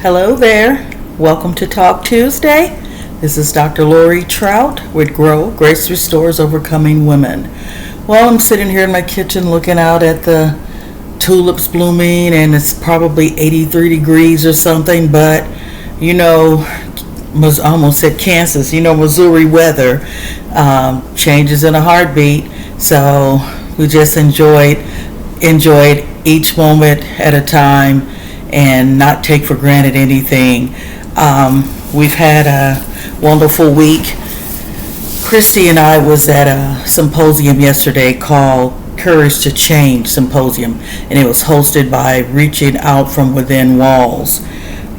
Hello there. Welcome to Talk Tuesday. This is Dr. Lorrie Trout with Grow, Grace Restores Overcoming Women. Well, I'm sitting here in my kitchen looking out at the tulips blooming, and it's probably 83 degrees or something, but I almost said Kansas, Missouri weather changes in a heartbeat. So we just enjoyed each moment at a time and not take for granted anything. We've had a wonderful week. Christy and I was at a symposium yesterday called Courage to Change Symposium, and it was hosted by Reaching Out from Within Walls.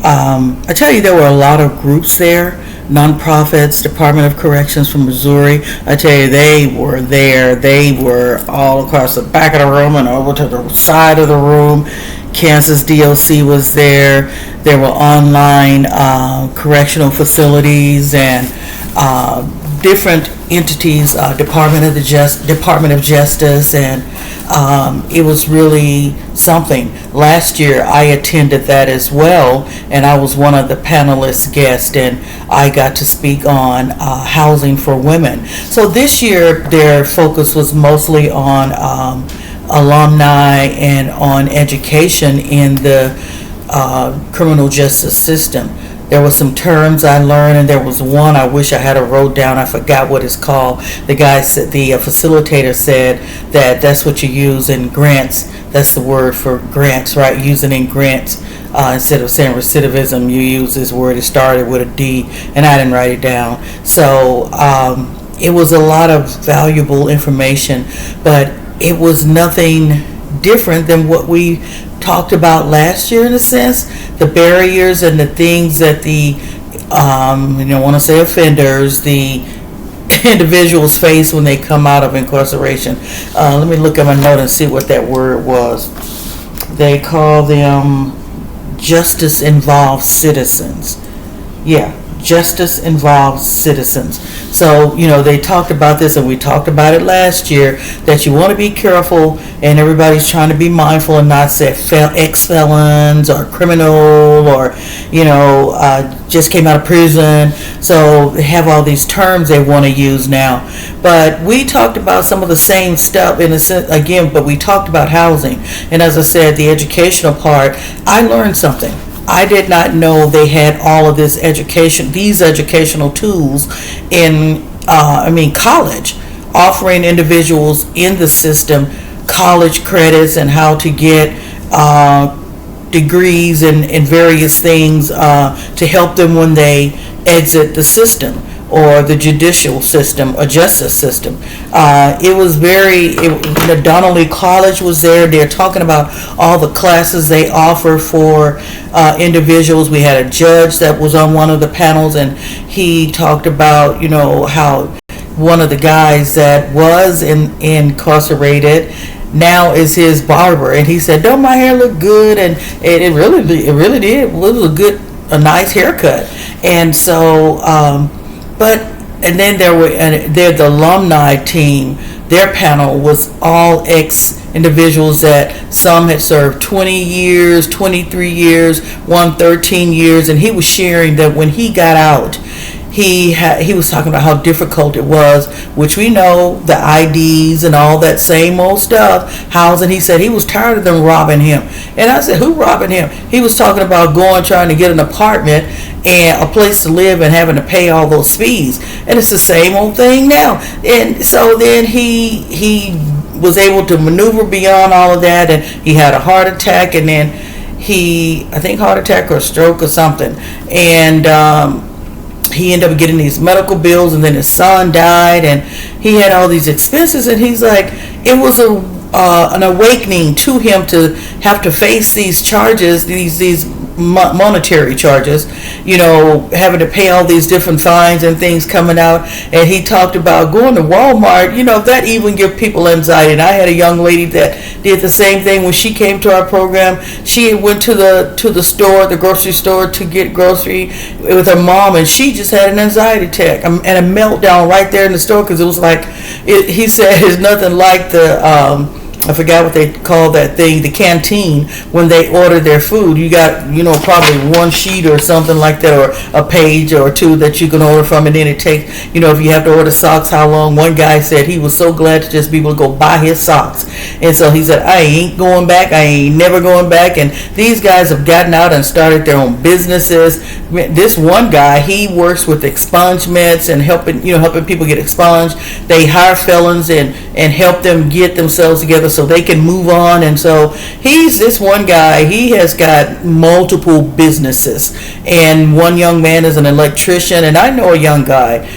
I tell you, there were a lot of groups there, nonprofits, Department of Corrections from Missouri. I tell you, they were there. They were all across the back of the room and over to the side of the room. Kansas DOC was there. There were online correctional facilities and different entities, Department of Justice, and it was really something. Last year I attended that as well, and I was one of the panelist guests, and I got to speak on housing for women. So this year their focus was mostly on alumni and on education in the criminal justice system. There were some terms I learned, and there was one I wish I had wrote down. I forgot what it's called. The guy said, the facilitator said that's what you use in grants. That's the word for grants, right? Using in grants. Instead of saying recidivism, you use this word. It started with a D, and I didn't write it down. So it was a lot of valuable information, but it was nothing different than what we talked about last year, in a sense. The barriers and the things that the want to say offenders, the individuals face when they come out of incarceration. Let me look at my note and see what that word was. They call them justice involved citizens. Yeah, justice involved citizens. So, they talked about this, and we talked about it last year, that you want to be careful, and everybody's trying to be mindful and not say ex-felons or criminal or, just came out of prison. So they have all these terms they want to use now. But we talked about some of the same stuff in a sense, again, but we talked about housing. And as I said, the educational part, I learned something. I did not know they had all of these educational tools in, college, offering individuals in the system college credits and how to get degrees in various things to help them when they exit the system or the judicial system or justice system. Donnelly College was there. They're talking about all the classes they offer for individuals. We had a judge that was on one of the panels, and he talked about, how one of the guys that was incarcerated now is his barber, and he said, "Don't my hair look good?" And it really did. It was a nice haircut. And so and then the alumni team. Their panel was all ex-individuals that some had served 20 years, 23 years, one 13 years, and he was sharing that when he got out, he was talking about how difficult it was, which we know, the IDs and all that same old stuff, housing. He said he was tired of them robbing him. And I said, who robbing him? He was talking about trying to get an apartment and a place to live and having to pay all those fees. And it's the same old thing now. And so then he was able to maneuver beyond all of that, and he had a heart attack, and then I think heart attack or a stroke or something. And he ended up getting these medical bills, and then his son died, and he had all these expenses, and he's like, it was an awakening to him to have to face these charges, these monetary charges, having to pay all these different fines and things coming out. And he talked about going to Walmart, that even give people anxiety. And I had a young lady that did the same thing when she came to our program. She went to the store, the grocery store, to get grocery with her mom, and she just had an anxiety attack and a meltdown right there in the store, because it was like, he said it's nothing like the I forgot what they call that thing, the canteen, when they order their food. You got, probably one sheet or something like that, or a page or two that you can order from, and then it takes, if you have to order socks, how long. One guy said he was so glad to just be able to go buy his socks. And so he said, I ain't going back. I ain't never going back. And these guys have gotten out and started their own businesses. This one guy, he works with expungements and helping people get expunged. They hire felons and help them get themselves together so they can move on. And so this one guy, he has got multiple businesses. And one young man is an electrician. And I know a young guy,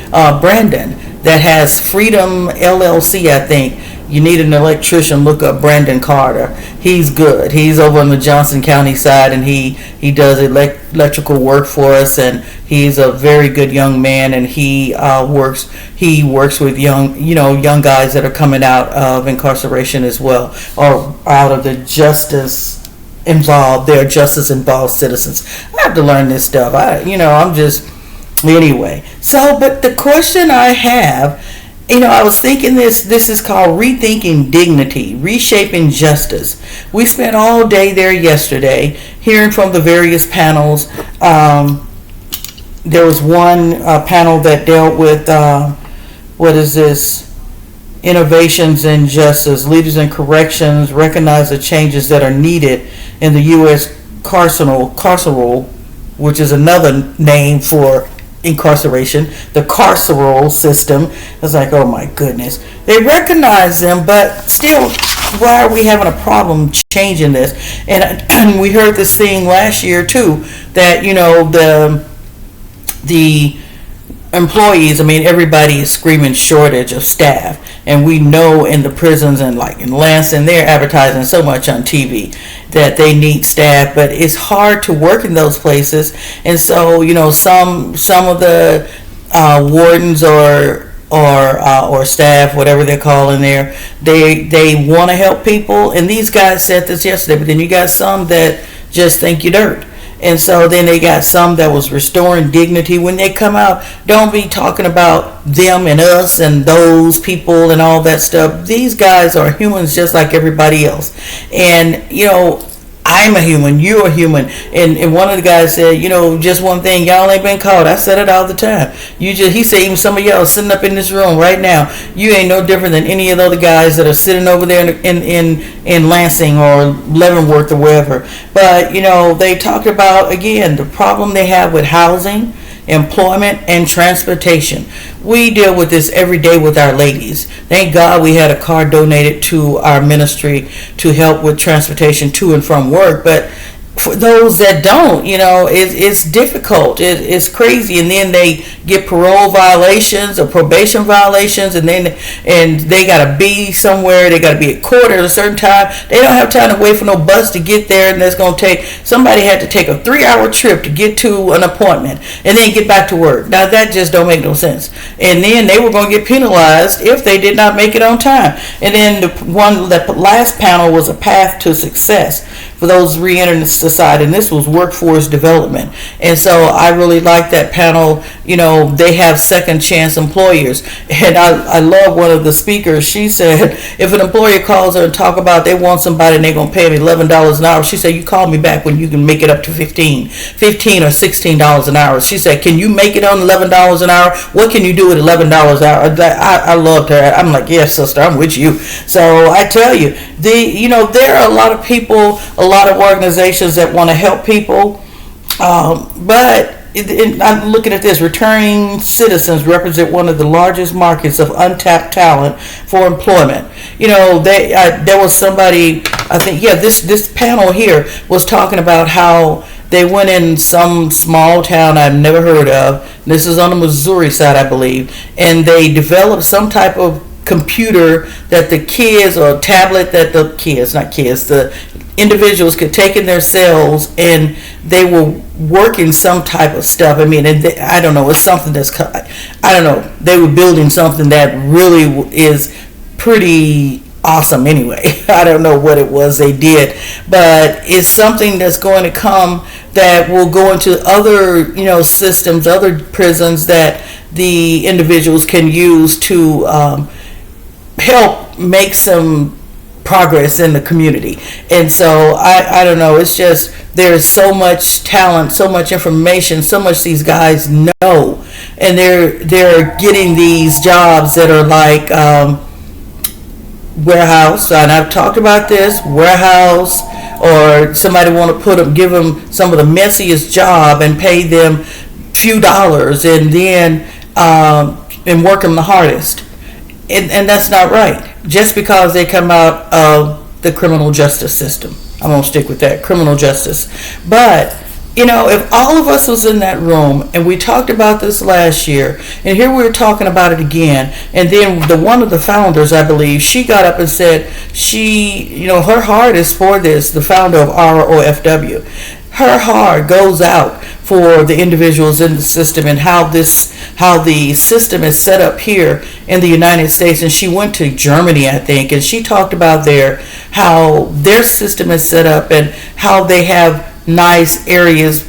Brandon, that has Freedom LLC, I think. You need an electrician, look up Brandon Carter. He's good. He's over on the Johnson County side, and he does electrical work for us, and he's a very good young man, and he works with young guys that are coming out of incarceration as well, or out of the justice involved citizens. I have to learn this stuff. Anyway. So, but the question I have, I was thinking this is called Rethinking Dignity, Reshaping Justice. We spent all day there yesterday hearing from the various panels. There was one panel that dealt with, innovations in justice. Leaders in corrections recognize the changes that are needed in the U.S. carceral, which is another name for incarceration, the carceral system. It's like, oh my goodness. They recognize them, but still, why are we having a problem changing this? And we heard this thing last year too, that the employees, everybody is screaming shortage of staff, and we know in the prisons and like in Lansing, they're advertising so much on TV that they need staff, but it's hard to work in those places. And so some of the wardens or staff, whatever they're calling there, they want to help people, and these guys said this yesterday. But then you got some that just think you're dirt. And so then they got some that was restoring dignity. When they come out, don't be talking about them and us and those people and all that stuff. These guys are humans just like everybody else. And, I'm a human, you're a human. And one of the guys said, just one thing, y'all ain't been caught. I said it all the time. He said, even some of y'all sitting up in this room right now, you ain't no different than any of the other guys that are sitting over there in Lansing or Leavenworth or wherever. But, they talked about, again, the problem they have with housing, employment, and transportation. We deal with this every day with our ladies. Thank God we had a car donated to our ministry to help with transportation to and from work. But for those that don't, it's difficult. It's crazy. And then they get parole violations or probation violations, and they got to be somewhere. They got to be at court at a certain time. They don't have time to wait for no bus to get there, and that's going to take, somebody had to take a 3-hour trip to get to an appointment and then get back to work. Now that just don't make no sense. And then they were going to get penalized if they did not make it on time. And then the last panel was a path to success for those re-entering society, and this was workforce development. And so I really like that panel. They have second chance employers, and I love one of the speakers. She said if an employer calls her and talk about they want somebody and they're going to pay them $11 an hour, she said, you call me back when you can make it up to $15 or $16 an hour. She said, can you make it on $11 an hour? What can you do with $11 an hour? I loved her. I'm like, yes, sister, I'm with you. So I tell you, there are a lot of people, a lot of organizations that want to help people, but I'm looking at this. Returning citizens represent one of the largest markets of untapped talent for employment. There was somebody, I think, this panel here was talking about how they went in some small town I've never heard of. This is on the Missouri side, I believe, and they developed some type of computer that the kids, or tablet that the individuals could take in their cells, and they were working some type of stuff. I don't know, it's something that's, I don't know, they were building something that really is pretty awesome anyway. I don't know what it was they did, but it's something that's going to come that will go into other, systems, other prisons that the individuals can use to help make some progress in the community. And so I don't know, it's just there's so much talent, so much information, so much these guys know, and they're getting these jobs that are like warehouse, and I've talked about this, warehouse, or somebody want to give them some of the messiest job and pay them few dollars, and then and work them the hardest, and that's not right. Just because they come out of the criminal justice system, I'm gonna stick with that, criminal justice. But if all of us was in that room, and we talked about this last year, and here we're talking about it again, and then one of the founders, I believe, she got up and said her heart is for this, the founder of ROFW. Her heart goes out for the individuals in the system and how the system is set up here in the United States. And she went to Germany, I think, and she talked about how their system is set up and how they have nice areas,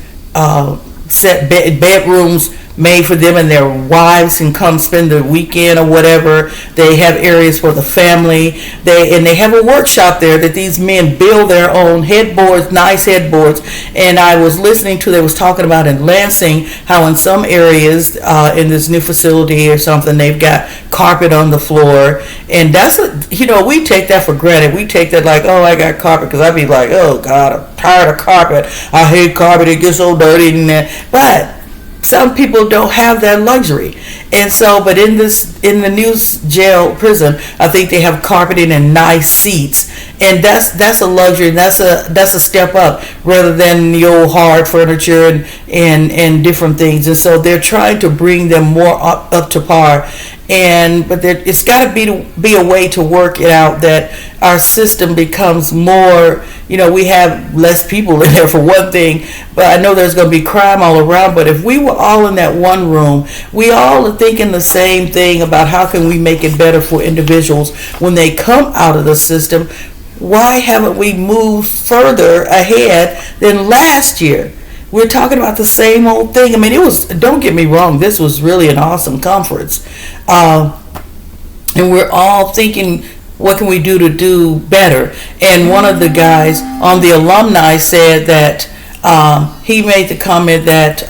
set bedrooms made for them, and their wives can come spend the weekend or whatever. They have areas for the family. They have a workshop there that these men build their own headboards, nice headboards. And I was listening to, they was talking about in Lansing how in some areas in this new facility or something, they've got carpet on the floor. And that's we take that for granted. We take that like, oh, I got carpet, because I'd be like, oh God, I'm tired of carpet. I hate carpet. It gets so dirty in there. But some people don't have that luxury. And so, but in the new jail prison, I think they have carpeting and nice seats, and that's a luxury, and that's a step up rather than the old hard furniture and different things. And so they're trying to bring them more up to par. But it's got to be a way to work it out that our system becomes more, we have less people in there for one thing, but I know there's going to be crime all around. But if we were all in that one room, we all are thinking the same thing about how can we make it better for individuals when they come out of the system. Why haven't we moved further ahead than last year? We're talking about the same old thing. I mean, don't get me wrong, this was really an awesome conference. And we're all thinking, what can we do to do better? And one of the guys on the alumni said that he made the comment that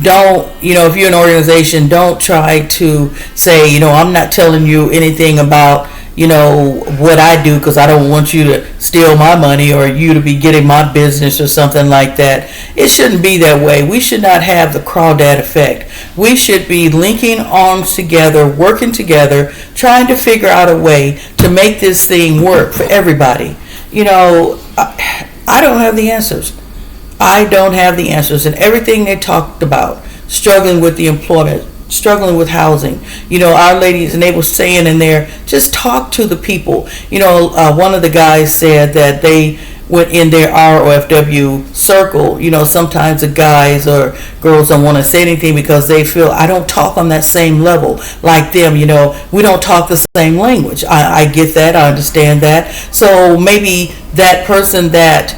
if you're an organization, don't try to say, I'm not telling you anything about what I do, because I don't want you to steal my money or you to be getting my business or something like that. It shouldn't be that way. We should not have the crawdad effect. We should be linking arms together, working together, trying to figure out a way to make this thing work for everybody. I don't have the answers. I don't have the answers. And everything they talked about, struggling with the employment, struggling with housing, our ladies, and they were saying in there, just talk to the people. One of the guys said that they went in their ROFW circle. Sometimes the guys or girls don't want to say anything because they feel, I don't talk on that same level like them. We don't talk the same language. I get that. I understand that. So maybe that person that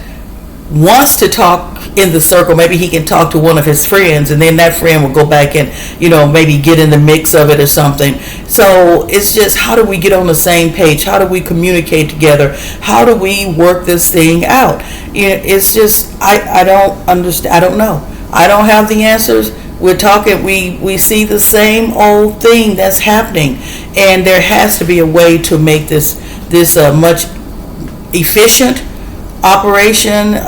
wants to talk in the circle, maybe he can talk to one of his friends, and then that friend will go back and maybe get in the mix of it or something. So it's just, how do we get on the same page? How do we communicate together? How do we work this thing out? It's just, I don't understand. I don't know. I don't have the answers. We're talking, we see the same old thing that's happening, and there has to be a way to make this much efficient operation.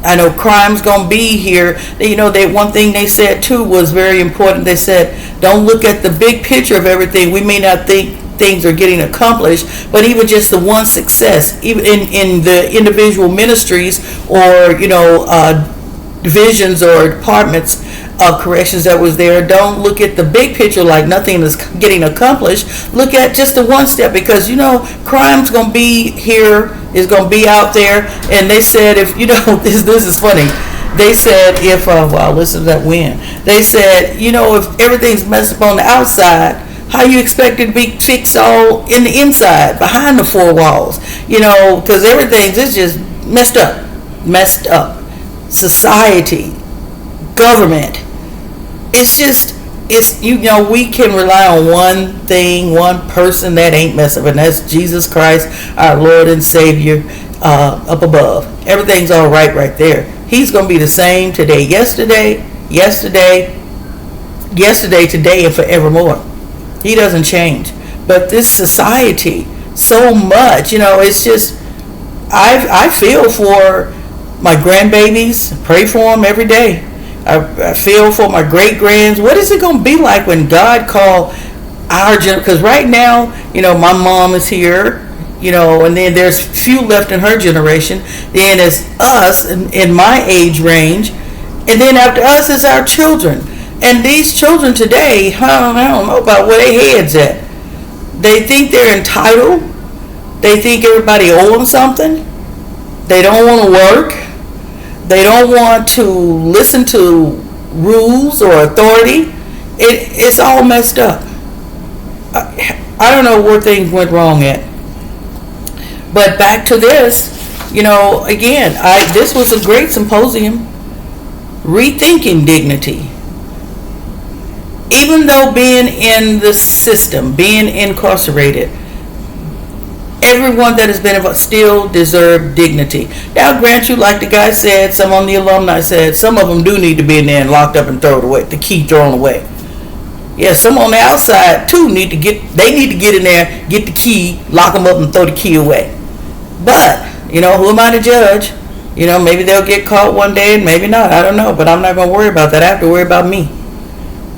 I know crime's gonna be here. One thing they said too was very important. They said, don't look at the big picture of everything. We may not think things are getting accomplished, but even just the one success, even in the individual ministries or divisions or departments of corrections that was there, don't look at the big picture like nothing is getting accomplished. Look at just the one step, because crime's gonna be here, is gonna be out there. And they said, if this is funny, they said if listen to that wind. They said, if everything's messed up on the outside, how you expect it to be fixed all in the inside, behind the four walls? Because everything's just messed up. Society, government, it's it's, we can rely on one thing, one person that ain't messing up, and that's Jesus Christ, our Lord and Savior, up above. Everything's all right there. He's going to be the same today, yesterday, today, and forevermore. He doesn't change. But this society, so much, it's just, I feel for my grandbabies, pray for them every day. I feel for my great-grands. What is it going to be like when God called our generation? Because right now, my mom is here, and then there's few left in her generation. Then it's us in my age range. And then after us is our children. And these children today, I don't know about where their heads at. They think they're entitled. They think everybody owes them something. They don't want to work. They don't want to listen to rules or authority. It's all messed up. I don't know where things went wrong at. But back to this, again, this was a great symposium. Rethinking Dignity. Even though being in the system, being incarcerated, everyone that has been involved still deserve dignity. Now, grant you, like the guy said, some on the alumni said, some of them do need to be in there and locked up and thrown away, the key thrown away. Yeah, some on the outside too need to get in there, get the key, lock them up and throw the key away. But, who am I to judge? Maybe they'll get caught one day and maybe not. I don't know, but I'm not going to worry about that. I have to worry about me.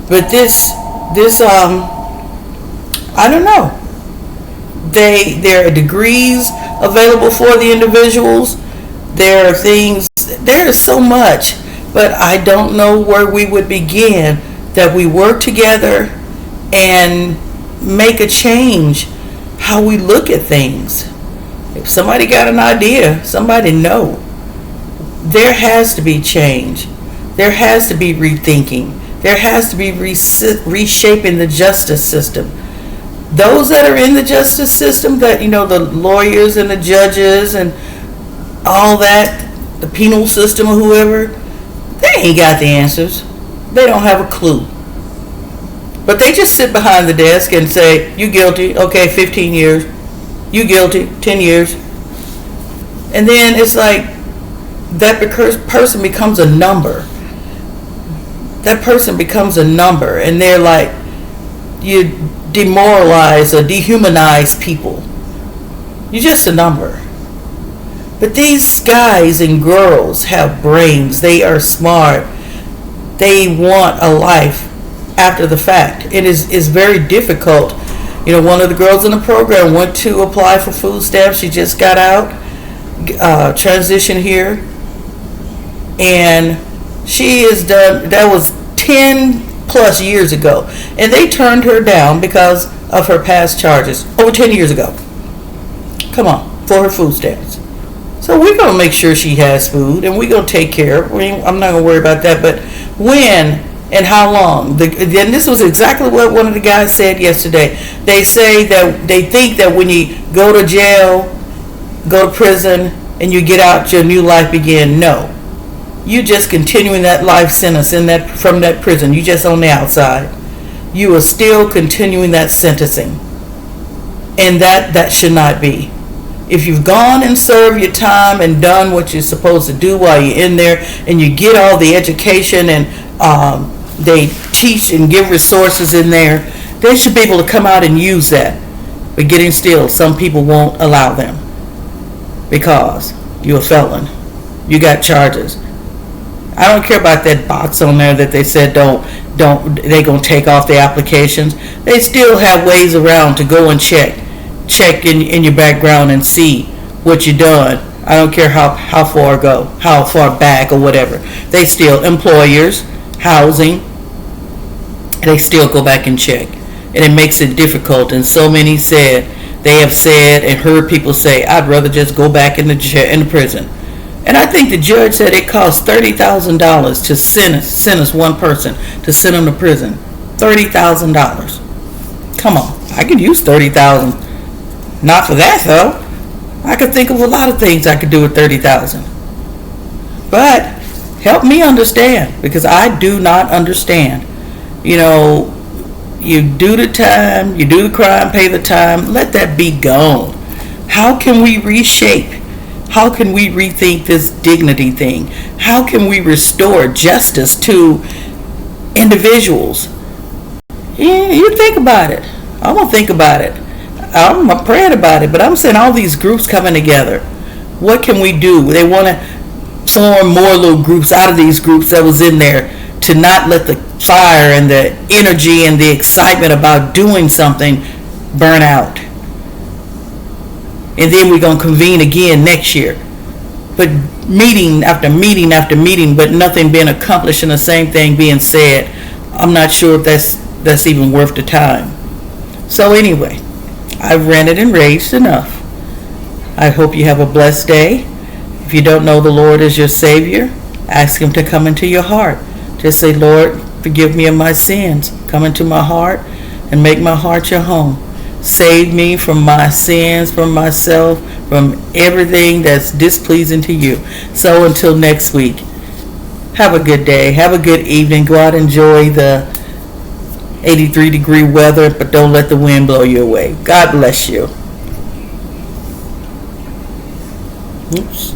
But this, I don't know. There are degrees available for the individuals. There are things, there is so much, but I don't know where we would begin that we work together and make a change how we look at things. If somebody got an idea, somebody know. There has to be change. There has to be rethinking. There has to be reshaping the justice system. Those that are in the justice system, that, the lawyers and the judges and all that, the penal system or whoever, they ain't got the answers. They don't have a clue. But they just sit behind the desk and say, you guilty, okay, 15 years. You guilty, 10 years. And then it's like that person becomes a number. That person becomes a number, and they're like, you demoralize or dehumanize people. You're just a number. But these guys and girls have brains. They are smart. They want a life after the fact. It is very difficult. One of the girls in the program went to apply for food stamps. She just got out, transitioned here, and she is done. That was 10 plus years ago, and they turned her down because of her past charges over 10 years ago. Come on, for her food stamps. So we're going to make sure she has food, and we're going to take care of her. I'm not going to worry about that, but when and how long? Then this was exactly what one of the guys said yesterday. They say that they think that when you go to jail, go to prison, and you get out, your new life begin. No. You just continuing that life sentence from that prison. You just on the outside. You are still continuing that sentencing. And that should not be. If you've gone and served your time and done what you're supposed to do while you're in there, and you get all the education and they teach and give resources in there, they should be able to come out and use that. But getting still, some people won't allow them because you're a felon. You got charges. I don't care about that box on there that they said they gonna take off the applications. They still have ways around to go and check in your background and see what you done. I don't care how far back or whatever. They still, employers, housing, they still go back and check. And it makes it difficult. And so many they have said and heard people say, I'd rather just go back in the prison. And I think the judge said it costs $30,000 to sentence one person, to send them to prison. $30,000. Come on, I could use $30,000. Not for that though. I could think of a lot of things I could do with $30,000. But help me understand, because I do not understand. You know, you do the time, you do the crime, pay the time, let that be gone. How can we reshape? How can we rethink this dignity thing? How can we restore justice to individuals? Yeah, you think about it. I'm going to think about it. I'm praying about it, but I'm saying all these groups coming together. What can we do? They want to form more little groups out of these groups that was in there to not let the fire and the energy and the excitement about doing something burn out. And then we're going to convene again next year. But meeting after meeting after meeting, but nothing being accomplished and the same thing being said, I'm not sure if that's even worth the time. So anyway, I've ranted and raged enough. I hope you have a blessed day. If you don't know the Lord as your Savior, ask Him to come into your heart. Just say, Lord, forgive me of my sins. Come into my heart and make my heart your home. Save me from my sins, from myself, from everything that's displeasing to you. So until next week, have a good day. Have a good evening. Go out and enjoy the 83-degree weather, but don't let the wind blow you away. God bless you. Oops.